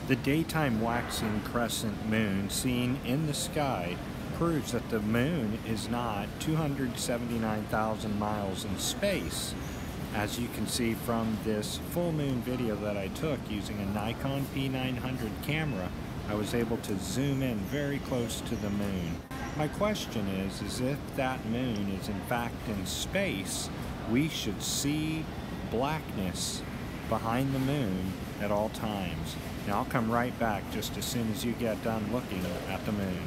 The daytime waxing crescent moon seen in the sky proves that the moon is not 279,000 miles in space. As you can see from this full moon video that I took using a Nikon P900 camera, I was able to zoom in very close to the moon. My question is if that moon is in fact in space, we should see blackness behind the moon at all times. Now I'll come right back just as soon as you get done looking at the moon.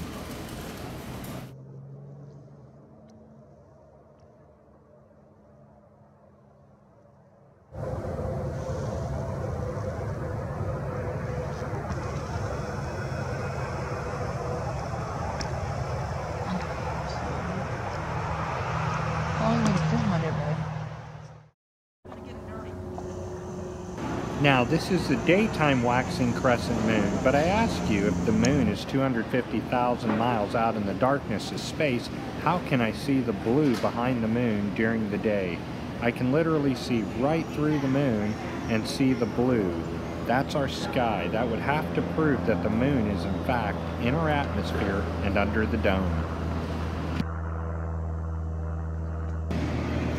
Now this is the daytime waxing crescent moon, but I ask you, if the moon is 250,000 miles out in the darkness of space, how can I see the blue behind the moon during the day? I can literally see right through the moon and see the blue. That's our sky. That would have to prove that the moon is in fact in our atmosphere and under the dome.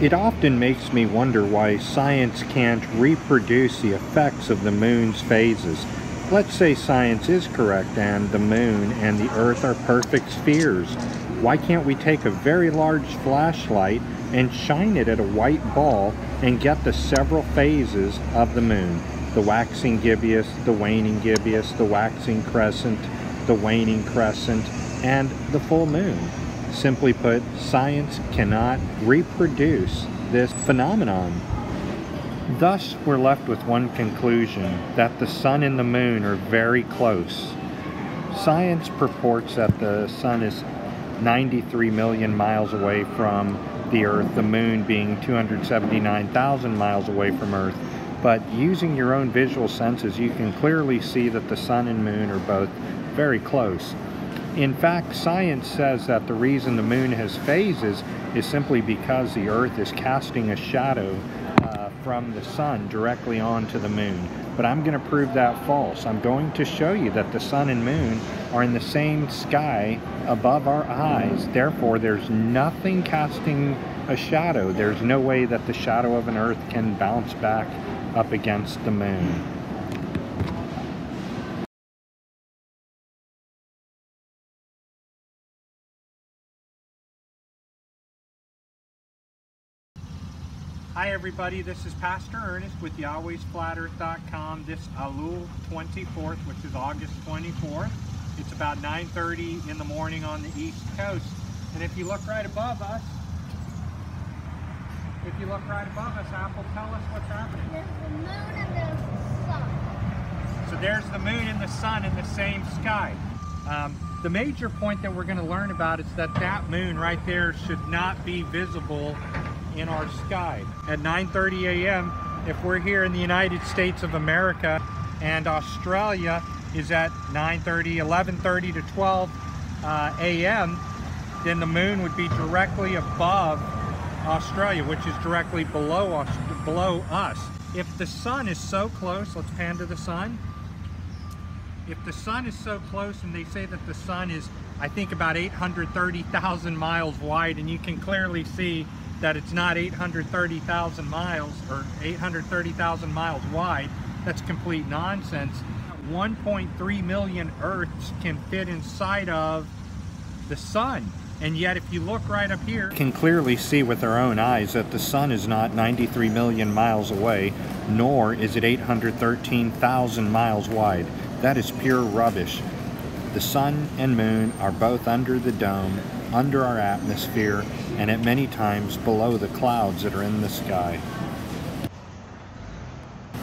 It often makes me wonder why science can't reproduce the effects of the moon's phases. Let's say science is correct and the moon and the Earth are perfect spheres. Why can't we take a very large flashlight and shine it at a white ball and get the several phases of the moon? The waxing gibbous, the waning gibbous, the waxing crescent, the waning crescent, and the full moon. Simply put, science cannot reproduce this phenomenon. Thus, we're left with one conclusion, that the sun and the moon are very close. Science purports that the sun is 93 million miles away from the Earth, the moon being 279,000 miles away from Earth. But using your own visual senses, you can clearly see that the sun and moon are both very close. In fact, science says that the reason the moon has phases is simply because the Earth is casting a shadow from the sun directly onto the moon. But I'm going to prove that false. I'm going to show you that the sun and moon are in the same sky above our eyes. Therefore, there's nothing casting a shadow. There's no way that the shadow of an Earth can bounce back up against the moon. Hi everybody, this is Pastor Ernest with Yahweh'sFlatEarth.com. This Elul 24th, which is August 24th. It's about 9:30 in the morning on the East Coast. And if you look right above us, Apple, tell us what's happening. There's the moon and the sun. So there's the moon and the sun in the same sky. The major point that we're going to learn about is that that moon right there should not be visible in our sky. At 9:30 a.m., if we're here in the United States of America, and Australia is at 9:30, 11:30 to 12 a.m., then the moon would be directly above Australia, which is directly below us. If the sun is so close, let's pan to the sun. If the sun is so close, and they say that the sun is, I think, about 830,000 miles wide, and you can clearly see that it's not 830,000 miles or 830,000 miles wide. That's complete nonsense. 1.3 million Earths can fit inside of the sun. And yet if you look right up here, you can clearly see with our own eyes that the sun is not 93 million miles away, nor is it 813,000 miles wide. That is pure rubbish. The sun and moon are both under the dome, under our atmosphere, and at many times below the clouds that are in the sky.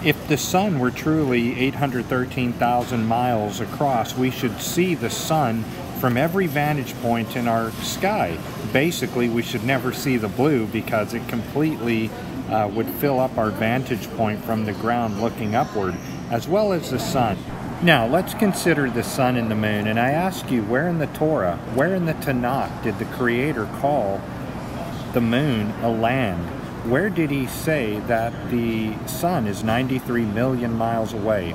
If the sun were truly 813,000 miles across, we should see the sun from every vantage point in our sky. Basically, we should never see the blue because it completely would fill up our vantage point from the ground looking upward, as well as the sun. Now, let's consider the sun and the moon, and I ask you, where in the Torah, where in the Tanakh did the Creator call the moon a land? Where did he say that the sun is 93 million miles away?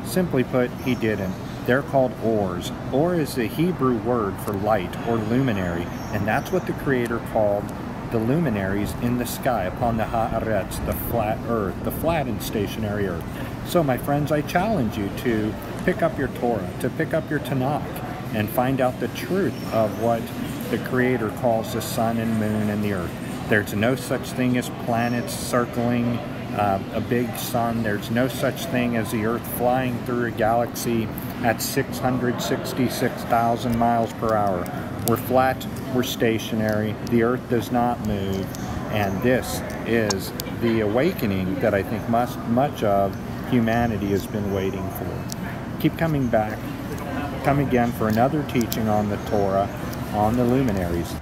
Simply put, he didn't. They're called ors. Or is the Hebrew word for light or luminary, and that's what the Creator called the luminaries in the sky upon the haaretz, the flat earth, the flat and stationary earth. So my friends, I challenge you to pick up your Torah, to pick up your Tanakh, and find out the truth of what the Creator calls the sun and moon and the earth. There's no such thing as planets circling a big sun. There's no such thing as the earth flying through a galaxy at 666,000 miles per hour. We're flat, we're stationary, the earth does not move, and this is the awakening that I think much of humanity has been waiting for. Keep coming back. Come again for another teaching on the Torah, on the luminaries.